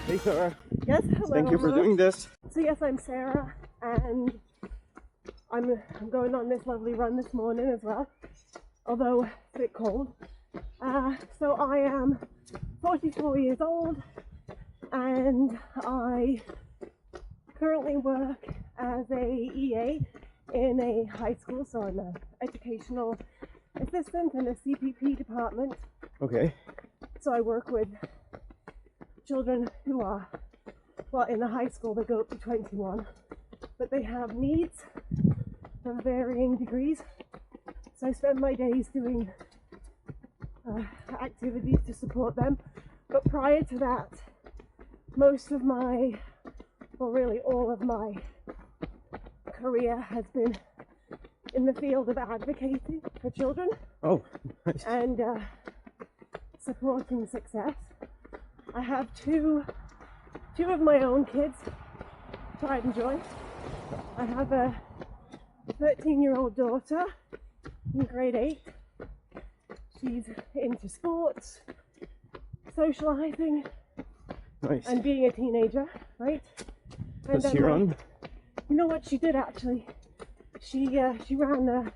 Hey Sarah. Yes, hello. Thank you for doing this. So yes, I'm Sarah, and I'm going on this lovely run this morning as well, although it's a bit cold. So I am 44 years old, and I currently work as a EA in a high school, so I'm an educational assistant in a CPP department. Okay. So I work with children who are, well, in the high school they go up to 21, but they have needs of varying degrees. So I spend my days doing activities to support them. But prior to that, most of my, well, really all of my career has been in the field of advocating for children. Oh, nice. And supporting success. I have two of my own kids, pride and joy. I have a 13-year-old daughter in grade 8. She's into sports, socializing, Nice. and being a teenager, right? And Does she run? You know what she did actually? She ran a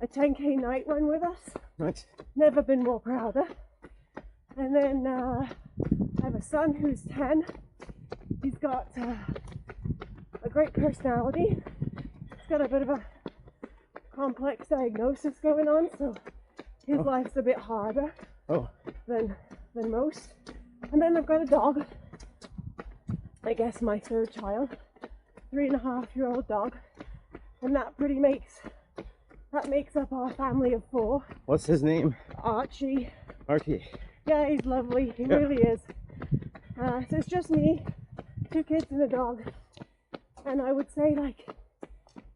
10k night run with us. Nice. Never been more prouder. And then I have a son who's 10. He's got a great personality. He's got a bit of a complex diagnosis going on, so his life's a bit harder than most. And then I've got a dog. I guess my third child, 3.5-year-old dog, and that makes up our family of 4. What's his name? Archie. Archie. Yeah, he's lovely. He really is. So it's just me, 2 kids and a dog. And I would say, like,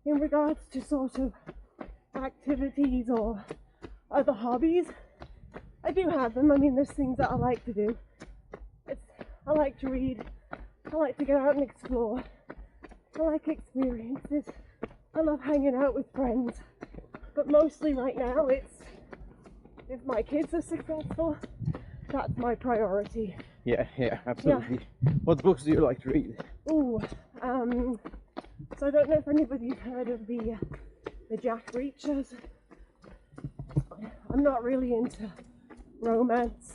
in regards to sort of activities or other hobbies, I do have them. I mean, there's things that I like to do. I like to read. I like to get out and explore. I like experiences. I love hanging out with friends. But mostly right now, it's if my kids are successful, that's my priority. Yeah, absolutely. Yeah. What books do you like to read? Ooh, so I don't know if anybody's heard of the Jack Reachers. I'm not really into romance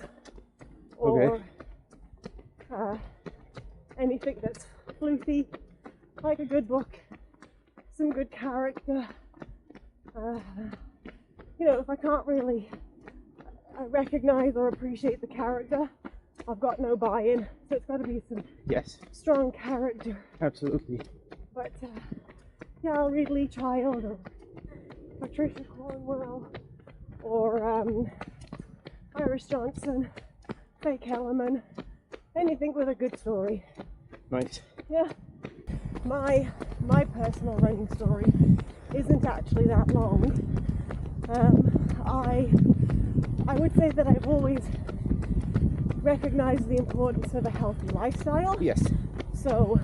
or anything that's floofy. I like a good book, some good character. If I can't really recognize or appreciate the character, I've got no buy-in. So it's got to be some strong character. Absolutely. But I'll read Lee Child or Patricia Cornwell or Iris Johnson, Faye Kellerman, anything with a good story. Nice. Yeah. My personal running story isn't actually that long. I would say that I've always recognized the importance of a healthy lifestyle. Yes. So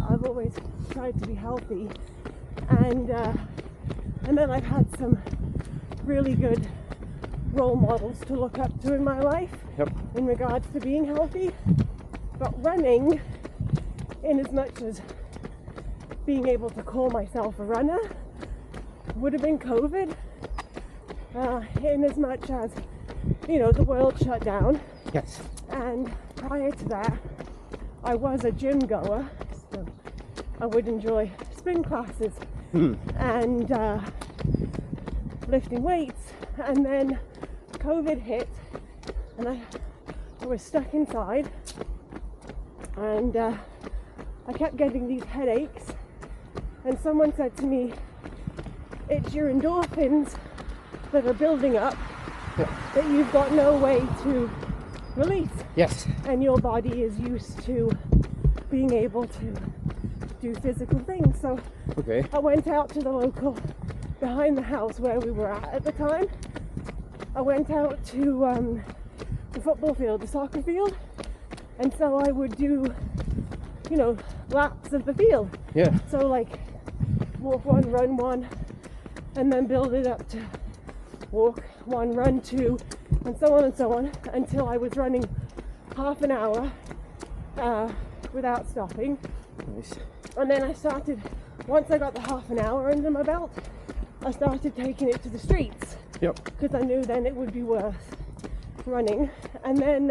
I've always tried to be healthy, and then I've had some really good role models to look up to in my life in regards to being healthy. But running, in as much as being able to call myself a runner, would have been COVID. In as much as, the world shut down. Yes. And prior to that, I was a gym goer. So I would enjoy spin classes and lifting weights. And then COVID hit, and I was stuck inside, and I kept getting these headaches. And someone said to me, it's your endorphins that are building up that you've got no way to release. Yes. And your body is used to being able to do physical things. So I went out to the local, behind the house where we were at the time. I went out to the football field, the soccer field, and so I would do, laps of the field. Yeah. So like walk 1, run 1, and then build it up to walk 1, run 2, and so on until I was running half an hour without stopping. Nice. And then I started, once I got the half an hour under my belt, I started taking it to the streets. Yep. Because I knew then it would be worth running. And then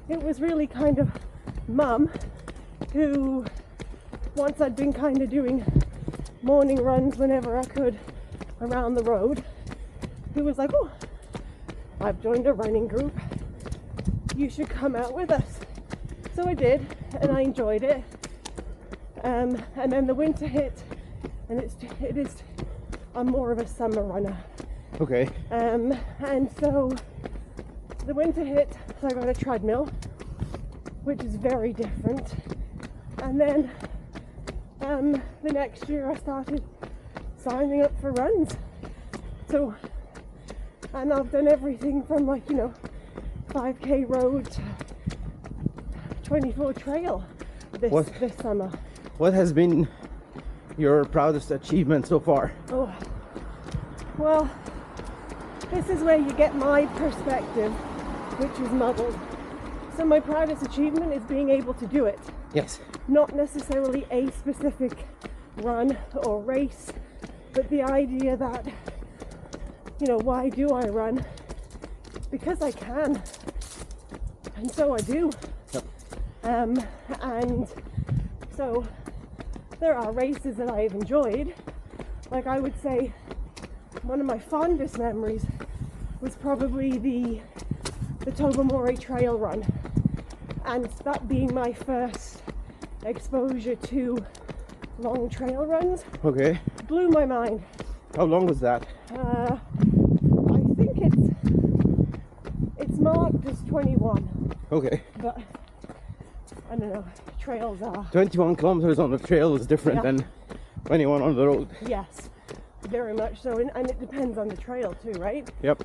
it was really kind of Mum who, once I'd been kind of doing morning runs whenever I could around the road, who was like, oh, I've joined a running group, you should come out with us. So I did, and I enjoyed it. And then the winter hit, and I'm more of a summer runner. Okay. And so the winter hit, so I got a treadmill, which is very different. And then the next year I started signing up for runs. So, and I've done everything from 5k road to 24 trail this summer. What has been your proudest achievement so far? Oh, well, this is where you get my perspective, which is muddled. So my proudest achievement is being able to do it. Yes. Not necessarily a specific run or race, but the idea that, why do I run? Because I can. And so I do. Yep. And so there are races that I've enjoyed. Like I would say one of my fondest memories was probably the Tobermory Trail Run. And that being my first exposure to long trail runs. Okay. Blew my mind. How long was that? I think it's marked as 21. Okay. But I don't know, trails are. 21 kilometers on the trail is different than 21 on the road. Yes, very much so, and it depends on the trail too, right? Yep.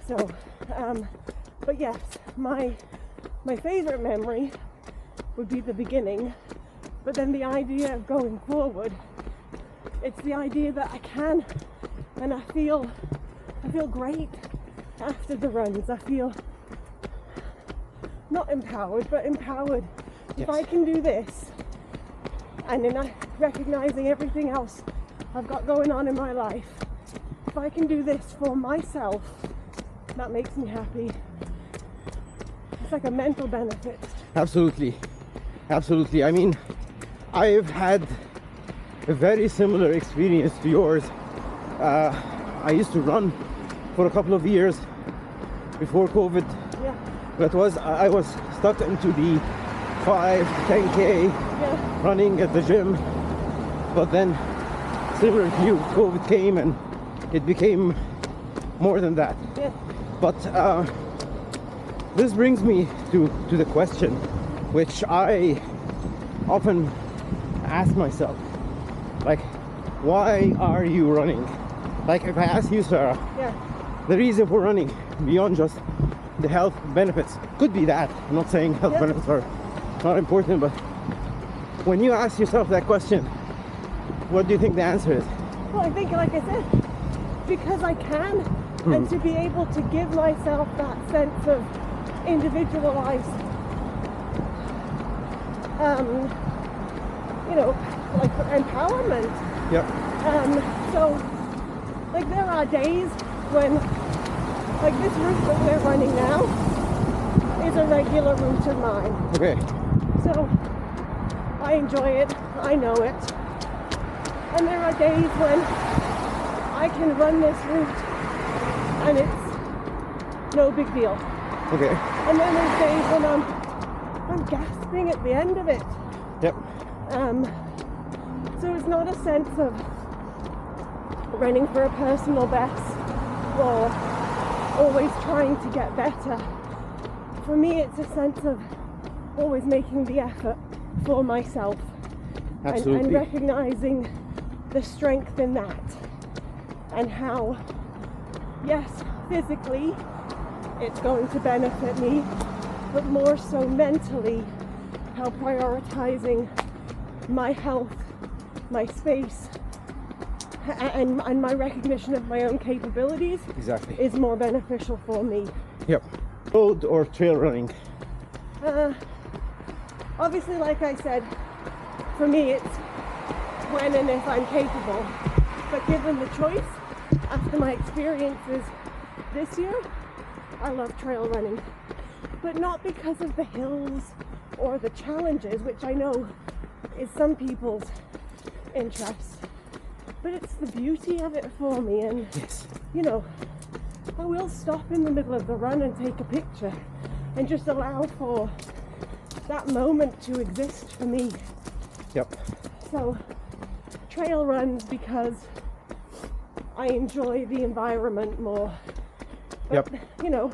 So, but yes, my favorite memory would be the beginning, but then the idea of going forward, it's the idea that I can, and I feel great after the runs. I feel not empowered, but empowered. Yes. If I can do this, and then recognizing everything else I've got going on in my life, if I can do this for myself, that makes me happy. It's like a mental benefit. Absolutely. Absolutely. I mean, I've had a very similar experience to yours. I used to run for a couple of years before COVID. Yeah. That was, I was stuck into the 5 to 10k running at the gym, but then similar to you, COVID came and it became more than that. Yeah. But this brings me to the question which I often ask myself, like, why are you running? Like, if I ask you, Sarah, the reason for running beyond just the health benefits, could be that, I'm not saying health benefits are not important, but when you ask yourself that question, what do you think the answer is? Well, I think, like I said, because I can, and to be able to give myself that sense of individualized, like empowerment. Yep. So, like, there are days when, like, this route that we're running now is a regular route of mine. Okay. So, I enjoy it, I know it. And there are days when I can run this route and it's no big deal. Okay. And then there's days when I'm gasping at the end of it. Yep. So it's not a sense of running for a personal best or always trying to get better. For me, it's a sense of always making the effort for myself. Absolutely. And recognizing the strength in that, and how, yes, physically it's going to benefit me, but more so mentally, how prioritizing my health, my space, and my recognition of my own capabilities Exactly. is more beneficial for me. Yep. Road or trail running, Obviously, like I said, for me it's when and if I'm capable. But given the choice, after my experiences this year, I love trail running. But not because of the hills or the challenges, which I know is some people's interest. But it's the beauty of it for me, and Yes. you know, I will stop in the middle of the run and take a picture and just allow for that moment to exist for me. Yep. So, trail runs because I enjoy the environment more. But, Yep. you know,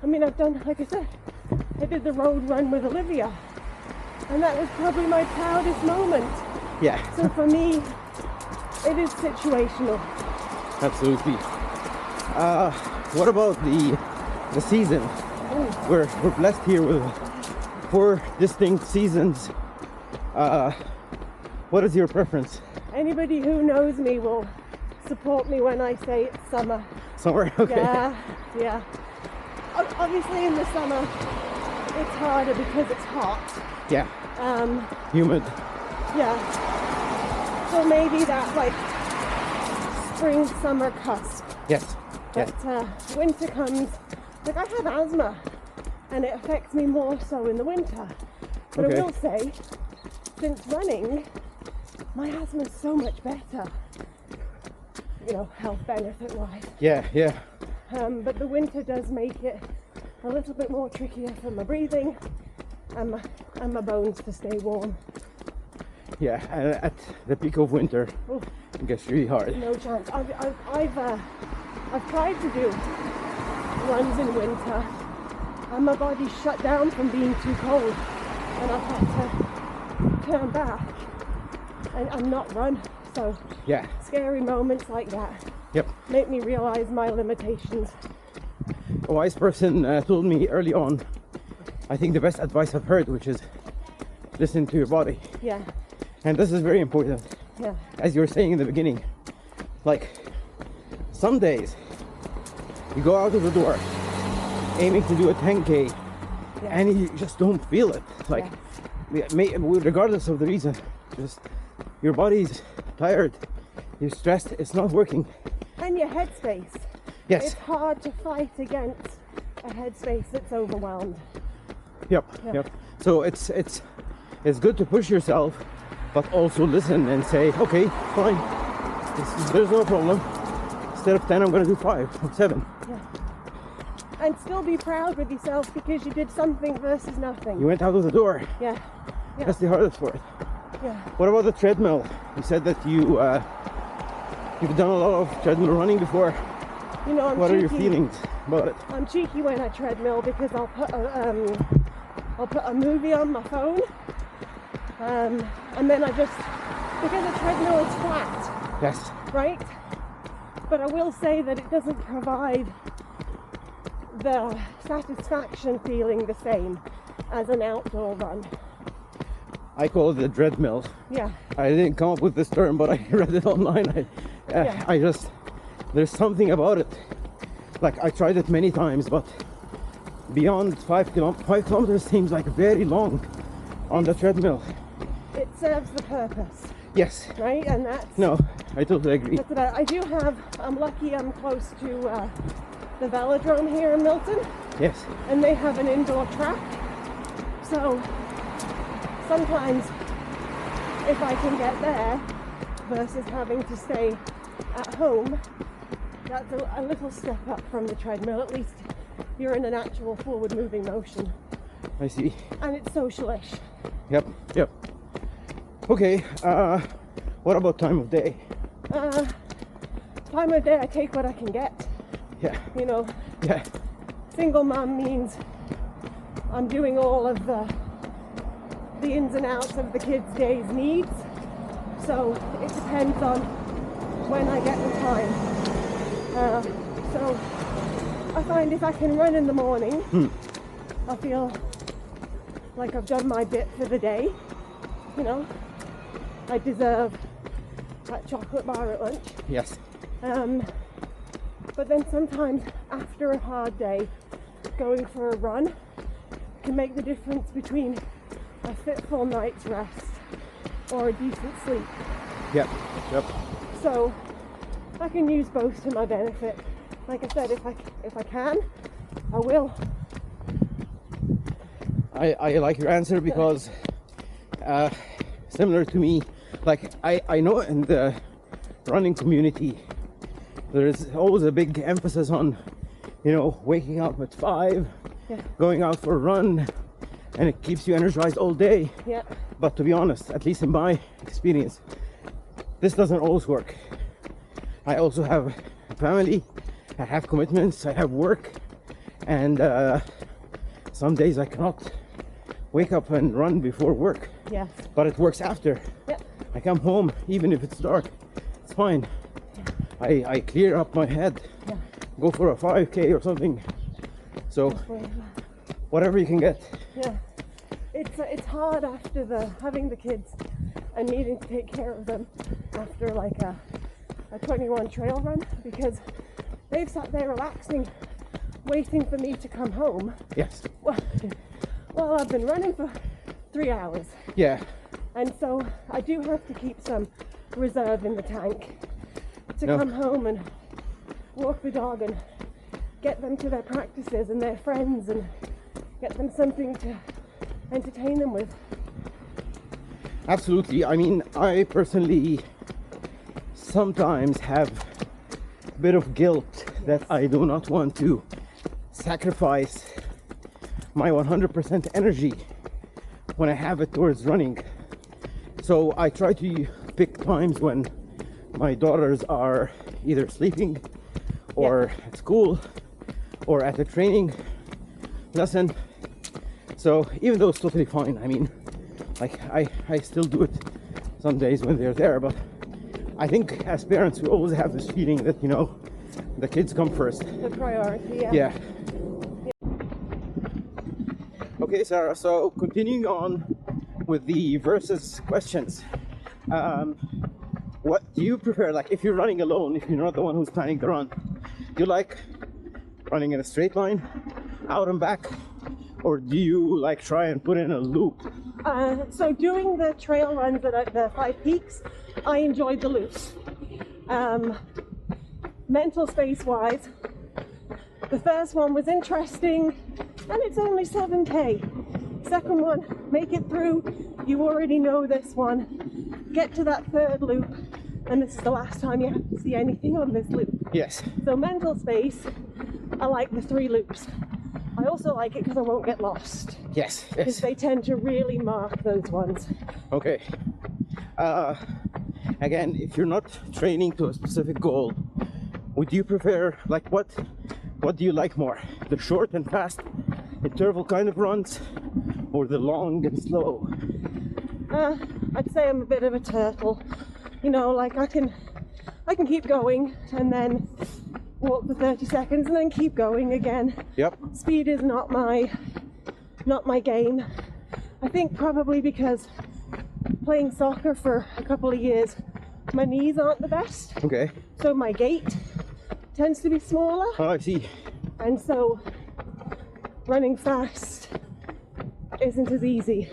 I mean, I've done, like I said, I did the road run with Olivia, and that was probably my proudest moment. Yeah. So for me, it is situational. Absolutely. What about the season? We're blessed here with 4 distinct seasons. What is your preference? Anybody who knows me will support me when I say it's summer. Summer? Okay. Yeah. Obviously in the summer it's harder because it's hot. Yeah. Um, Humid. yeah. So maybe that like spring summer cusp. Yes. But Yes. winter comes, like I have asthma and it affects me more so in the winter. But Okay. I will say, since running, my asthma is so much better, you know, health benefit wise. Yeah. Yeah. But the winter does make it a little bit more trickier for my breathing and my bones to stay warm. Yeah. And at the peak of winter, Oh, it gets really hard. no chance. I've tried to do runs in winter, and my body's shut down from being too cold, and I've had to turn back and not run. So Yeah. scary moments like that Yep. make me realize my limitations. A wise person told me early on, I think the best advice I've heard, which is listen to your body. Yeah, And this is very important. yeah, As you were saying in the beginning, like some days you go out of the door aiming to do a 10K yeah. and you just don't feel it. Like, regardless of the reason, just your body's tired, you're stressed, it's not working. And your headspace. Yes. It's hard to fight against a headspace that's overwhelmed. Yep. Yeah. Yep. So it's good to push yourself, but also listen and say, okay, fine, there's no problem. Instead of 10, I'm going to do 5 or 7. Yeah. And still be proud with yourself because you did something versus nothing. You went out of the door. Yeah. Yeah. That's the hardest part. Yeah. What about the treadmill? You said that you've done a lot of treadmill running before. You know, I'm What cheeky. are your feelings about it? I'm cheeky when I treadmill because I'll put a movie on my phone, and then because a treadmill is flat, Yes. right? But I will say that it doesn't provide the satisfaction feeling the same as an outdoor run. I call it the treadmill. Yeah, I didn't come up with this term, but I read it online. Yeah. There's something about it. Like, I tried it many times, but beyond 5 kilometers seems like very long on the treadmill. it serves the purpose, Yes. right? And that's No, I totally agree. that's what I'm lucky I'm close to the velodrome here in Milton, Yes. and they have an indoor track. So sometimes if I can get there versus having to stay at home, that's a little step up from the treadmill. At least you're in an actual forward moving motion, I see. and it's socialish. Yep. Yep. Okay. What about time of day? Time of day, I take what I can get. Yeah. You know, Yeah. single mom means I'm doing all of the ins and outs of the kids' day's needs. So it depends on when I get the time. So I find if I can run in the morning, I feel like I've done my bit for the day. You know, I deserve that chocolate bar at lunch. Yes. But then sometimes after a hard day, going for a run can make the difference between a fitful night's rest or a decent sleep. Yep. Yep. So I can use both to my benefit. Like I said, if I can, I will. I like your answer because similar to me, like I know in the running community there's always a big emphasis on, you know, waking up at 5, going out for a run, and it keeps you energized all day. Yeah. But to be honest, at least in my experience, this doesn't always work. I also have a family, I have commitments, I have work, and some days I cannot wake up and run before work. Yes. But it works after. Yeah. I come home, even if it's dark, it's fine. I clear up my head, go for a 5K or something. So whatever you can get. Yeah. It's hard after having the kids and needing to take care of them after like a 21 trail run, because they've sat there relaxing, waiting for me to come home. Yes. Well, I've been running for 3 hours. Yeah. And so I do have to keep some reserve in the tank to come home and walk the dog and get them to their practices and their friends and get them something to entertain them with. Absolutely. I mean, I personally sometimes have a bit of guilt that I do not want to sacrifice my 100% energy when I have it towards running. So I try to pick times when my daughters are either sleeping or at school or at a training lesson. So even though it's totally fine, I mean, like I still do it some days when they're there, but I think as parents we always have this feeling that, you know, the kids come first. The priority, Yeah. Okay, Sarah, so continuing on with the versus questions. What do you prefer? Like, if you're running alone, if you're not the one who's planning the run, do you like running in a straight line, out and back, or do you like try and put in a loop? So doing the trail runs at the 5 Peaks, I enjoyed the loops. Mental space wise, the first one was interesting, and it's only 7K. Second one, make it through, you already know this one. Get to that third loop, and this is the last time you have to see anything on this loop. Yes. So mental space, I like the 3 loops. I also like it because I won't get lost. Yes. Because Yes. they tend to really mark those ones. Okay. Again, if you're not training to a specific goal, would you prefer, like, what do you like more? The short and fast interval kind of runs, or the long and slow? I'd say I'm a bit of a turtle. You know, like I can keep going and then walk for 30 seconds and then keep going again. Yep. Speed is not my game. I think probably because playing soccer for a couple of years, my knees aren't the best. Okay. So my gait tends to be smaller. Oh, I see. And so running fast isn't as easy.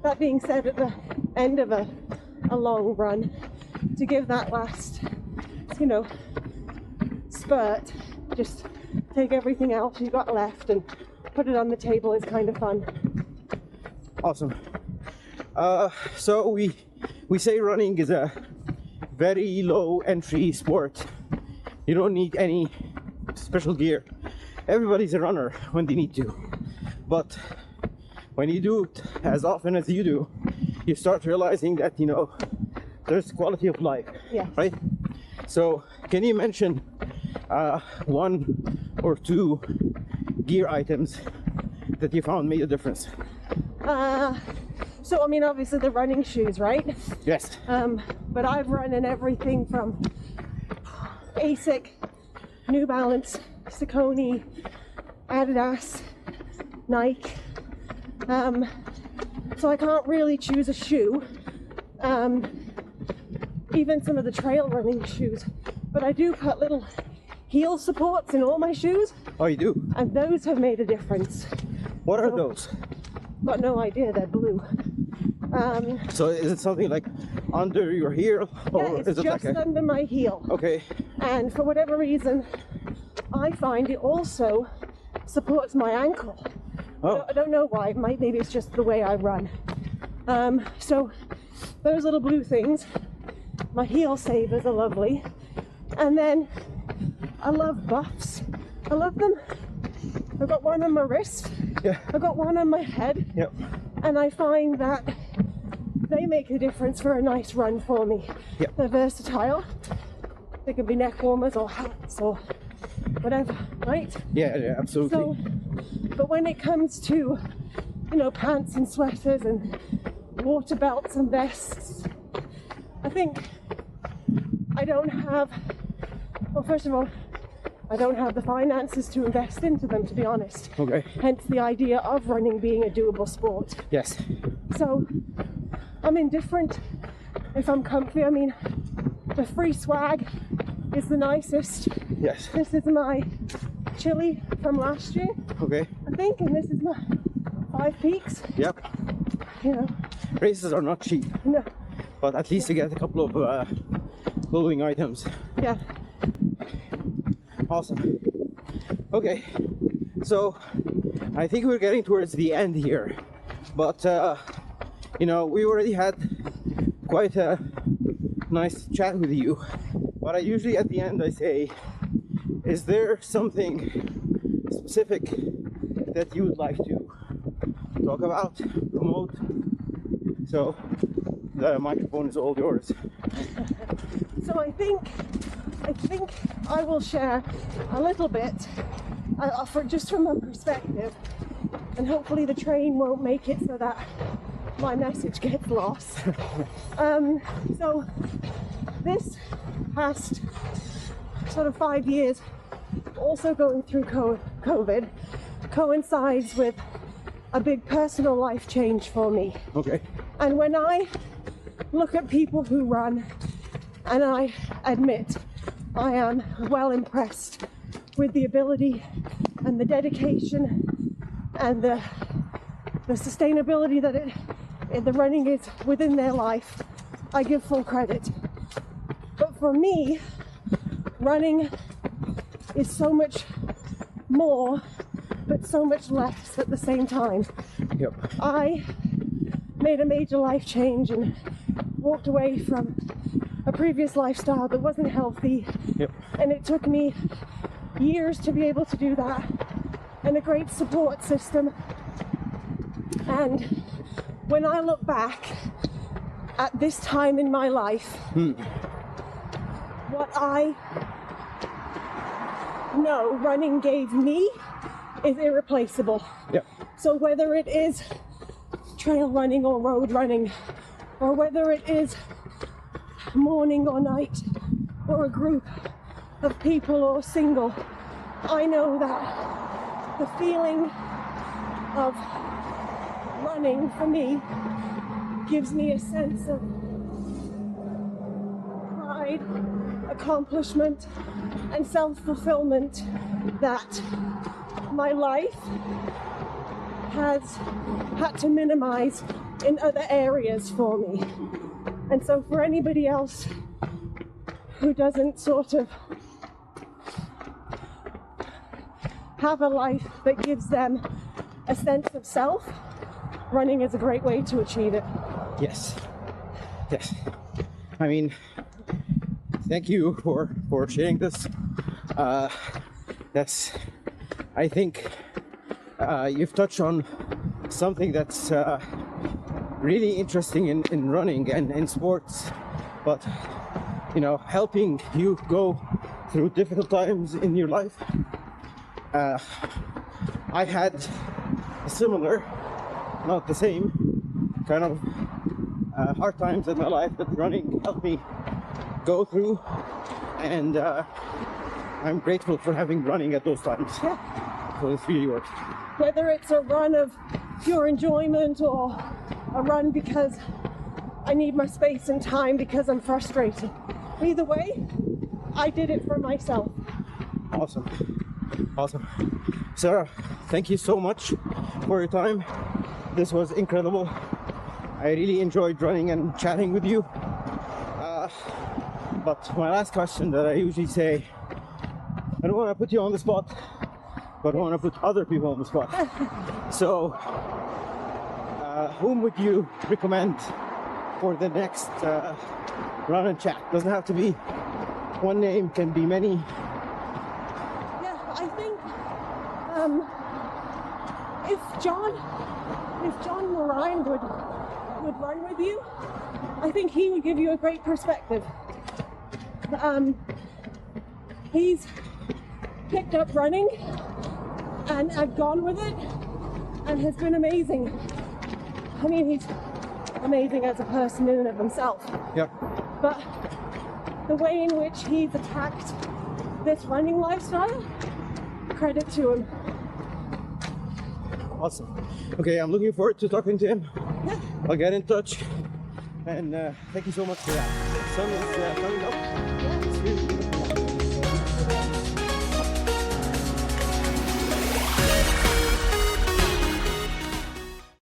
That being said, at the end of a long run, to give that last, you know, spurt, just take everything else you've got left and put it on the table is kind of fun. Awesome. So we say running is a very low entry sport. You don't need any special gear. Everybody's a runner when they need to. But when you do it as often as you do, you start realizing that, you know, there's quality of life. Yes. Right? So can you mention 1 or 2 gear items that you found made a difference? So I mean, obviously the running shoes, right? Yes. But I've run in everything from ASIC, New Balance, Saucony, Adidas, Nike. So I can't really choose a shoe. Even some of the trail running shoes. But I do put little heel supports in all my shoes. Oh, you do? And those have made a difference. What are So- those? Got no idea, they're blue. So is it something like under your heel, or Yeah, it's is it just like a? under my heel. Okay. And for whatever reason, I find it also supports my ankle. Oh. I don't know why. Maybe it's just the way I run. So those little blue things, my heel savers are lovely. And then I love buffs. I love them. I've got one on my wrist. Yeah. I've got one on my head. Yep. And I find that they make a difference for a nice run for me. Yep. They're versatile. They can be neck warmers or hats or whatever, right? Yeah. Yeah. Absolutely. So, but when it comes to, pants and sweaters and water belts and vests, I think I don't have, well, first of all, I don't have the finances to invest into them, to be honest. Okay. Hence the idea of running being a doable sport. Yes. So I'm indifferent if I'm comfy. I mean, the free swag is the nicest. Yes. This is my chili from last year, Okay. I think, and this is my 5 Peaks. Yep. Races are not cheap, No, but at least you get a couple of clothing items. yeah, Awesome. Okay, so I think we're getting towards the end here, but we already had quite a nice chat with you. But I usually at the end I say, is there something specific that you would like to talk about, promote? So the microphone is all yours. so I think I will share a little bit, just from my perspective, and hopefully the train won't make it so that my message gets lost. So this past sort of 5 years, also going through COVID, coincides with a big personal life change for me. Okay. And when I look at people who run, and I admit I am well impressed with the ability and the dedication and the sustainability that the running is within their life, I give full credit. But for me, running is so much more, but so much less at the same time. Yep. I made a major life change and walked away from a previous lifestyle that wasn't healthy. Yep. And it took me years to be able to do that, and a great support system. And when I look back at this time in my life, what I know running gave me is irreplaceable. Yep. So whether it is trail running or road running, or whether it is morning or night, or a group of people or single, I know that the feeling of running for me gives me a sense of pride, accomplishment, and self-fulfillment that my life has had to minimize in other areas for me. And so for anybody else who doesn't sort of have a life that gives them a sense of self, running is a great way to achieve it. Yes. Yes. I mean, thank you for sharing this. I think you've touched on something that's really interesting in running and in sports, but helping you go through difficult times in your life. I had a similar, not the same, kind of hard times in my life that running helped me go through, and I'm grateful for having running at those times. Yeah. So it's really worked. Whether it's a run of pure enjoyment or a run because I need my space and time because I'm frustrated. Either way, I did it for myself. Awesome. Awesome. Sarah, thank you so much for your time. This was incredible. I really enjoyed running and chatting with you. But my last question that I usually say, I don't want to put you on the spot, but I want to put other people on the spot. So, whom would you recommend for the next run and chat? Doesn't have to be one name, can be many. Yeah, I think if John Moran would run with you, I think he would give you a great perspective. He's picked up running and gone with it and has been amazing. I mean, he's amazing as a person in and of himself. Yep. But the way in which he's attacked this running lifestyle, credit to him. Awesome. Okay, I'm looking forward to talking to him. Yeah. I'll get in touch. And thank you so much for that. Sun is coming up.